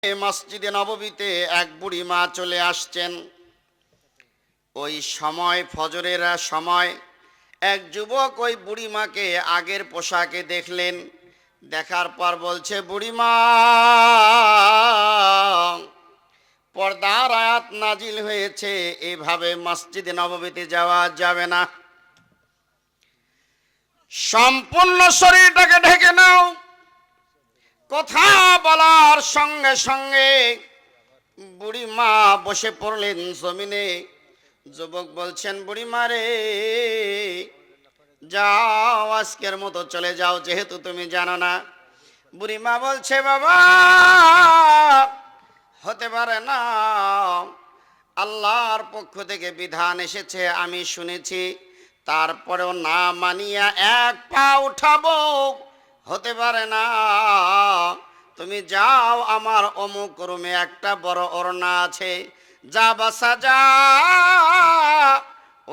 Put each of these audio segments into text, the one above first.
মসজিদে নববীতে এক বুড়ি মা চলে আসছেন। ওই সময় ফজরের সময় এক যুবক ওই বুড়ি মাকে আগের পোশাকে দেখলেন। দেখার পর বলছে, বুড়ি মা, পর্দার আয়াত নাজিল হয়েছে, এইভাবে মসজিদে নববীতে যাওয়া যাবে না। সম্পূর্ণ শরীরটাকে ঢেকে নাও। কথা বলার সঙ্গে সঙ্গে বুড়ি মা বসে পড়লেন জমিনে। যুবক বলছেন, বুড়ি মা রে, যাও, আজকের মতো চলে যাও, যেহেতু তুমি জানো না। বুড়ি মা বলছে, বাবা, হতে পারে না, আল্লাহর পক্ষ থেকে বিধান এসেছে, আমি শুনেছি, তারপরেও না মানিয়া এক পা উঠাবো, হতে পারে না। তুমি যাও, আমার অমুক রুমে একটা বড় ওড়না আছে, যা বাসা যা,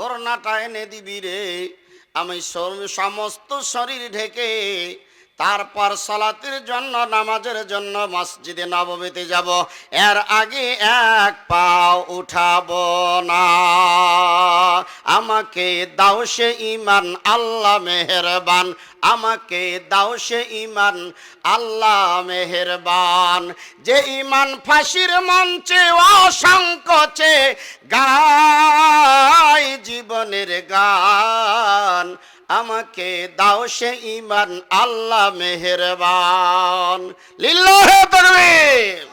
ওড়নাটা এনে দিবি রে। আমি সমস্ত শরীর ঢেকে তারপর সালাতের জন্য, নামাজের জন্য মসজিদে নববীতে যাব, এর আগে এক পাও উঠাবো না। আমাকে দাও সে ইমান, আল্লাহ মেহেরবান, আমাকে দাও সে ইমান, আল্লাহ মেহেরবান। যে ইমান ফাঁসির মঞ্চে অসংকোচে গায় জীবনের গান, আমাকে দাও সে ইমান, আল্লাহ মেহেরবান। লিল্লাহে তাকবীর।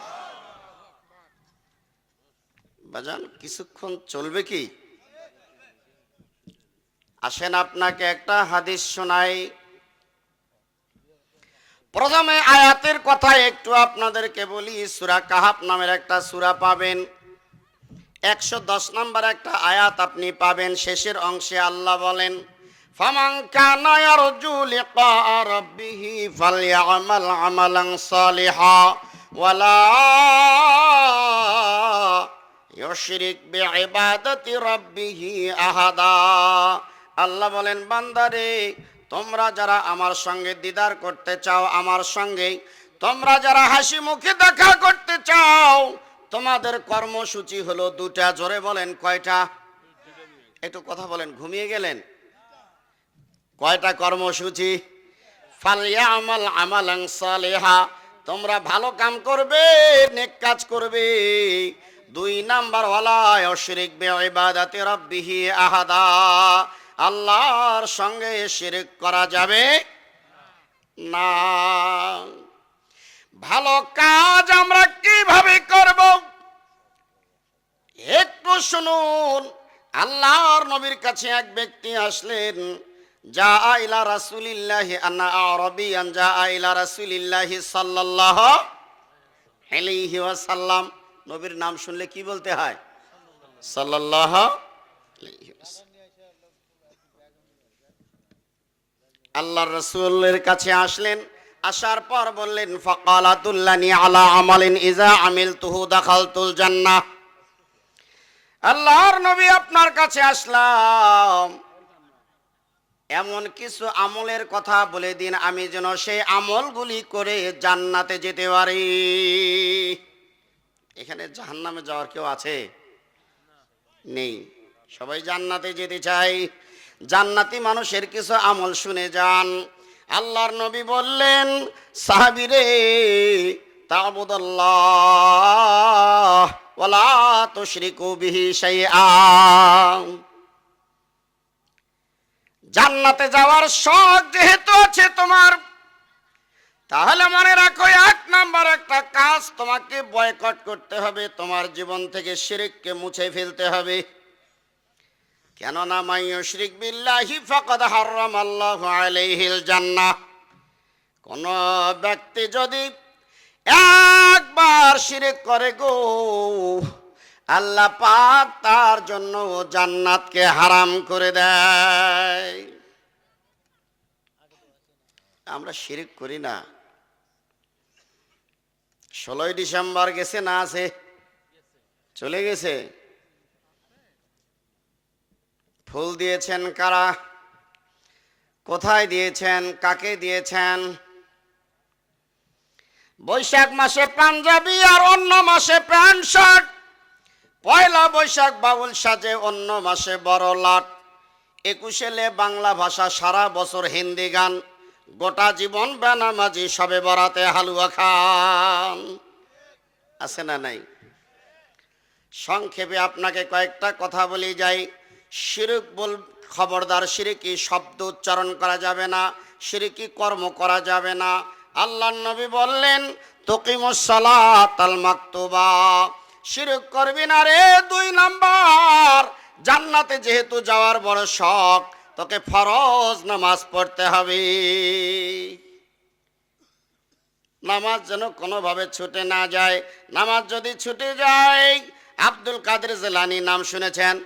বাজান, কিছুক্ষণ চলবে কি? আসেন আপনাকে একটা হাদিস শোনাই। প্রথমে আয়াতের কথা একটু আপনাদেরকে বলি। সূরা কাহাফ নামের একটা সূরা পাবেন, 110 নম্বর একটা আয়াত আপনি পাবেন। শেষের অংশে আল্লাহ বলেন, ফামান কানা ইয়ারজু লিকা রাব্বিহি ফালইআমাল আমালান সালিহা ওয়ালা ইউশরিক বিইবাদাতি রাব্বিহি আহাদা। আল্লাহ বলেন, বান্দারে, তোমরা যারা আমার সঙ্গে দিদার করতে চাও, আমার সঙ্গে তোমরা যারা হাসি মুখে দেখা করতে চাও, তোমাদের কর্মসূচি হলো দুটা। জোরে বলেন, কয়টা? একটু কথা বলেন, ঘুমিয়ে গেলেন? কয়টা কর্মসূচি? ফালইআমাল আমালান সালিহা, তোমরা ভালো কাম করবে, নেক কাজ করবে। 2 নাম্বার, ওয়ালা ইউশরিক বিইবাদাতি রাব্বিহি আহাদা, আল্লাহর সঙ্গে শিরক করা যাবে না। ভালো কাজ আমরা কিভাবে করব একটু শুনুন। আল্লাহর নবীর কাছে এক ব্যক্তি আসলেন। যা ইলা রাসূলিল্লাহি আন্না আরাবিয়ান, যা ইলা রাসূলিল্লাহি সাল্লাল্লাহু আলাইহি ওয়াসাল্লাম। নবীর নাম শুনলে কি বলতে হয়? সাল্লাল্লাহু আলাইহি ওয়াসাল্লাম। আল্লাহর রাসূলের কাছে আসলেন। আসার পর বললেন, ফাকালাতুল্লানি আলা আমালিন ইজা আমিলতুহু দাখালতুল জান্নাহ। আল্লাহর নবী, আপনার কাছে আসলাম, এমন কিছু আমলের কথা বলে দিন, আমি যেন সেই আমলগুলি করে জান্নাতে যেতে পারি। এখানে জাহান্নামে যাওয়ার কেউ আছে? নেই। সবাই জান্নাতে যেতে চাই। জান্নাতি মানুষের কিছু আমল শুনে যান। আল্লাহর নবী বললেন, সাহাবীরে, তা'বুদাল্লাহ ওয়ালা তুশরিকু বিহি শাইআ। জান্নাতে যাওয়ার শখ যেহেতু আছে তোমার, তাহলে মনে রাখো, 1 নাম্বার একটা কাজ তোমাকে বয়কট করতে হবে, তোমার জীবন থেকে শিরককে মুছে ফেলতে হবে। কেননা মান ইউশরিক বিল্লাহি ফাকাদ হারামাল্লাহু আলাইহিল জান্নাহ। কোন ব্যক্তি যদি একবার শিরক করে গো, আল্লাহ পাক তার জন্য জান্নাতকে হারাম করে দেয়। আমরা শিরক করি না। 16ই ডিসেম্বর গেছে না? আছে? চলে গেছে। ফুল দিয়েছেন কারা? কোথায় দিয়েছেন? কাকে দিয়েছেন? বৈশাখ মাসে পাঞ্জাবি আর অন্য মাসে প্যান্ট শার্ট, পয়লা বৈশাখ বাউল সাজে, অন্য মাসে বড় লাট, 21 বাংলা ভাষা, সারা বছর হিন্দি গান, গোটা জীবন বেনামাজি, সবে বরাতে হালুয়া খান। আছে না নাই? সংক্ষেপে আপনাকে কয়েকটা কথা বলি যাই। শিরক খবরদার, শিরকি শব্দ উচ্চারণ করা যাবে না, শিরকি কর্ম করা যাবে না। আল্লাহর নবী বললেন তুকিমুস সালাতাল মাকতুবা, শিরক করবি না রে। 2 নাম্বার, জান্নাতে যেহেতু যাওয়ার বড় শখ, তোকে ফরজ নামাজ পড়তে হবে। নামাজ যেন কোনোভাবে ছুটে না যায়। নামাজ যদি ছুটে যায়, আব্দুল কাদের জিলানী নাম শুনেছেন?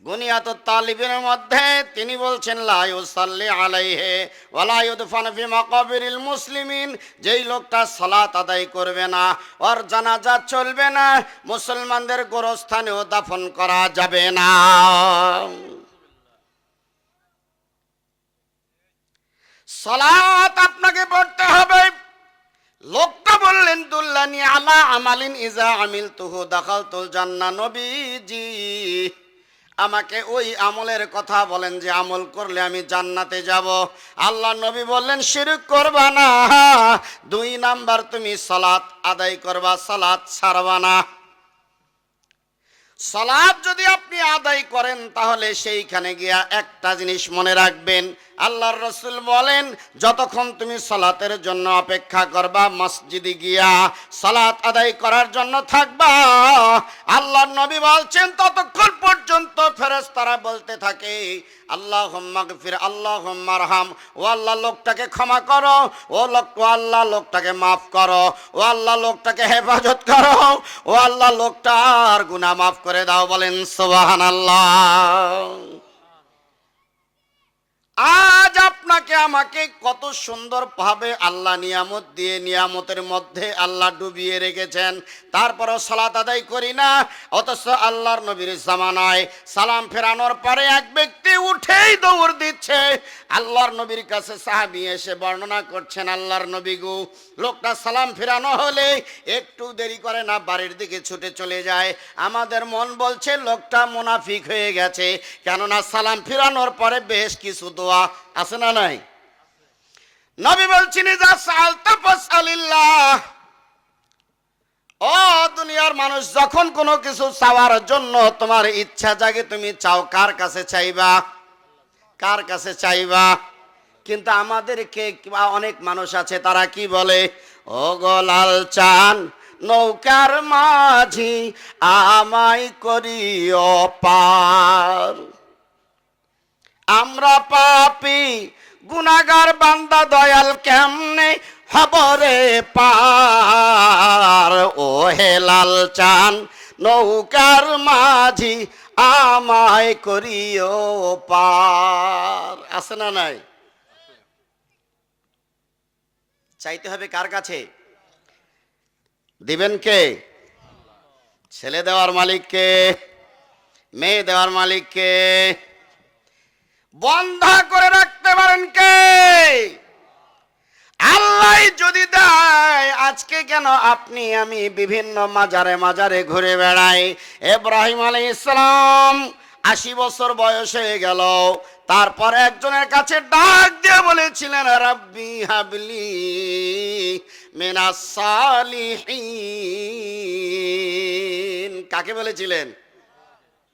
গুনিয়াতুত তালিবের মধ্যে তিনি বলছেন লা ইউসাল্লি আলাইহি ওয়া লা ইউদফানু ফি মাকাবিরিল মুসলিমিন, যেই লোকটা সালাত আদায় করবে না, ওর জানাজা চলবে না, মুসলমানদের গোরস্থানেও দাফন করা যাবে না। সালাত আপনাকে পড়তে হবে। লোকটা বললেন দুল্লানি আলা আমালিন ইজা আমিলতুহু দাখালতুল জান্নাহ। নবীজি আমাকে ওই আমলের কথা বলেন যে আমল করলে আমি জান্নাতে যাব। আল্লাহ নবী বললেন শিরক করবা না। 2 নাম্বার, তুমি সালাত আদায় করবা, সালাত ছাড়বা না। সালাত যদি আপনি আদায় করেন, তাহলে সেইখানে গিয়া একটা জিনিস মনে রাখবেন, আল্লাহর রাসূল বলেন যতক্ষণ তুমি সালাতের জন্য অপেক্ষা করবা, মসজিদে গিয়া সালাত আদায় করার জন্য থাকবা, আল্লাহর নবী বলছেন ততক্ষণ পর্যন্ত ফেরেশতারা বলতে থাকে আল্লাহুম্মা গফির, আল্লাহুম্মা আরহাম, ও আল্লাহ লোকটাকে ক্ষমা করো, ও আল্লাহ লোকটাকে মাফ করো, ও আল্লাহ লোকটাকে হেফাজত করো, ও আল্লাহ লোকটার গুনাহ মাফ করে দাও। বলেন সুবহানাল্লাহ। আজ আপনাকে আমাকে কত সুন্দর ভাবে আল্লাহ নিয়ামত দিয়ে, নিয়ামতের মধ্যে আল্লাহ ডুবিয়ে রেখেছেন, তারপরও সালাত আদায় করি না। অথচ আল্লাহর নবীর জামানায় সালাম ফেরানোর পরে এক ব্যক্তি উঠেই দৌড় দিচ্ছে। আল্লাহর নবীর কাছে সাহাবী এসে বর্ণনা করছেন, আল্লাহর নবী গো, লোকটা সালাম ফেরানো হলে একটু দেরি করে না, বাড়ির দিকে ছুটে চলে যায়। আমাদের মন বলছে লোকটা মুনাফিক হয়ে গেছে, কেননা সালাম ফেরানোর পরে বেশ কিছু দোয়া আছে না নাই? নবী বলছেন ইজা সাআলতা ফাসআলিল্লাহ। ও দুনিয়ার মানুষ, যখন কোনো কিছু চাওয়ার জন্য তোমার ইচ্ছা জাগে, তুমি চাও কার কাছে চাইবা? কার কাছে চাইবা? কিন্তু আমাদেরকে অনেক মানুষ আছে, তারা কি বলে, ও গো লাল চান নৌকার মাঝি আমায় করিও পার। আমরা পাপী গুনাহগার বান্দা, দয়াল কেমনে হবরে পার। ও হে লাল চান নৌকার মাঝি আমায় করিও পার। আছে না নাই? চাইতে হবে কার কাছে? দিবেন কে? ছেলে দেওয়ার মালিক কে? মেয়ে দেওয়ার মালিক কে? বন্ধা করে রাখতে পারেন কে? আল্লাহ যদি দেয়। আজকে কেন আপনি আমি বিভিন্ন মাজারে মাজারে ঘুরে বেড়াই? ইব্রাহিম আলাইহিস সালাম 80 বছর বয়স হয়ে গেল, তারপর একজনের কাছে ডাক দিয়ে বলেছিলেন রাব্বি হাবলি মিনাস সালিহিন। কাকে বলেছিলেন?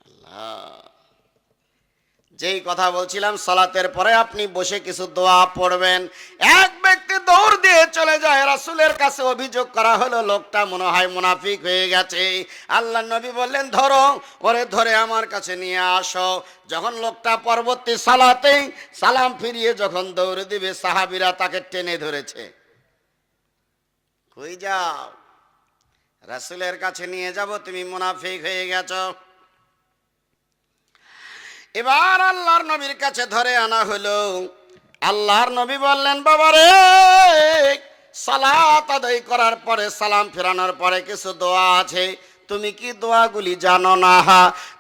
আল্লাহ। যেই কথা বলছিলাম, সালাতের পরে আপনি বসে কিছু দোয়া পড়বেন। এক ব্যক্তি দৌড় দিয়ে চলে যায়, রাসূলের কাছে অভিযোগ করা হলো লোকটা মনে হয় মুনাফিক হয়ে গেছে। আল্লাহ নবী বললেন ধরো ওরে, ধরে আমার কাছে নিয়ে আসো। যখন লোকটা পরবর্তী সালাতেই সালাম ফিরিয়ে যখন দৌড় দিবে, সাহাবীরা তাকে টেনে ধরেছে, কই যাও? রাসূলের কাছে নিয়ে যাব, তুমি মুনাফিক হয়ে গেছো। এবার আল্লাহর নবীর কাছে ধরে আনা হলো। আল্লাহর নবী বললেন বাবারে, সালাত আদায় করার পরে, সালাম ফেরানোর পরে কিছু দোয়া আছে, তুমি কি দোয়াগুলি জানো না?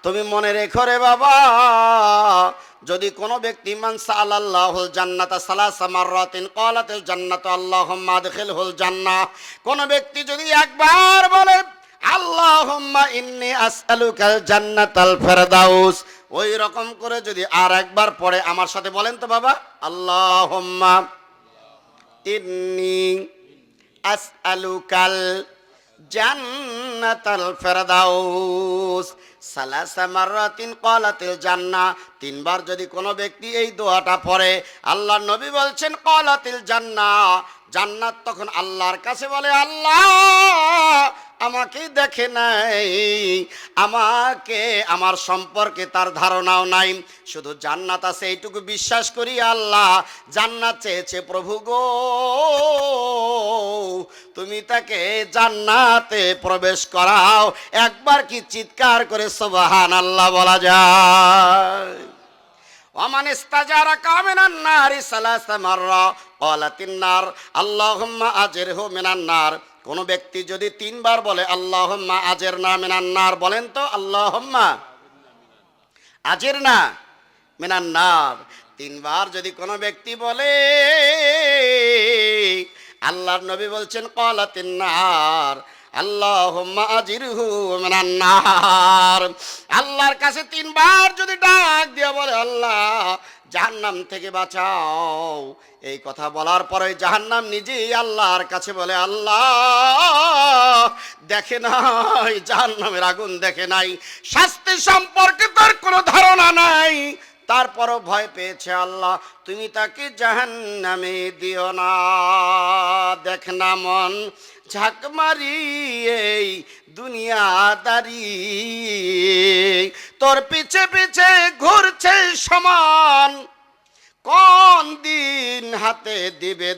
তুমি মনে রেখো রে বাবা, যদি কোনো ব্যক্তি মান সাআলাল্লাহুল জান্নাতা সালাসা মাররাতিন ক্বালাতিল জান্নাতু আল্লাহুম্মা আদখিলহুল জান্নাহ, কোন ব্যক্তি যদি একবার বলে আল্লাহুম্মা ইন্নী আসআলুকাল জান্নাতাল ফিরদাউস, ওই রকম করে যদি আর একবার পড়ে, আমার সাথে বলেন তো বাবা, আল্লাহুম্মা ইন্নী আসআলুকাল জান্নাতাল ফিরদাউস সালাসা মাররাতিন ক্বালাতিল জান্নাহ, তিনবার যদি কোনো ব্যক্তি এই দোয়াটা পড়ে, আল্লাহর নবী বলছেন ক্বালাতিল জান্নাহ, জান্নাত তখন আল্লাহর কাছে বলে আল্লাহ আমাকে দেখে নাই, আমাকে আমার সম্পর্কে তার ধারণাও নাই, শুধু জান্নাত আছে এইটুকু বিশ্বাস করি আল্লাহ জান্নাত চেয়েছে, প্রভু গো তুমি তাকে জান্নাতে প্রবেশ করাও। একবার কি চিৎকার করে সুবহানাল্লাহ বলা যায়? ওমান ইস্তাজারাকা মিনান নারি সালাসা মাররা ক্বালাতিন নার আল্লাহুম্মা আজিরহু মিনান নার, কোন ব্যক্তি যদি তিনবার বলে আল্লাহুম্মা আজিরনা মিনান নার, বলেন তো আল্লাহুম্মা আজিরনা মিনান নার, তিনবার যদি কোনো ব্যক্তি বলে, আল্লাহর নবী বলছেন ক্বালাতিন নার আল্লাহুম্মা আজিরহু মিনান নার, আল্লাহর কাছে তিনবার যদি ডাক দিয়ে বলে আল্লাহ জাহান্নাম থেকে বাঁচাও, এই কথা বলার পরে জাহান্নাম নিজেই আল্লাহর কাছে বলে আল্লাহ দেখে নাই, জাহান্নামের আগুন দেখে নাই, শাস্তি সম্পর্কে তার কোনো ধারণা নাই, তারপরও ভয় পেয়েছে আল্লাহ তুমি তাকে জাহান্নামে দিও না। দেখ না মন ঝাঁক মারি এই দুনিয়াদারি, তোর পিছে পিছে ঘুরছে সমান, কোন দিন হাতে দিবে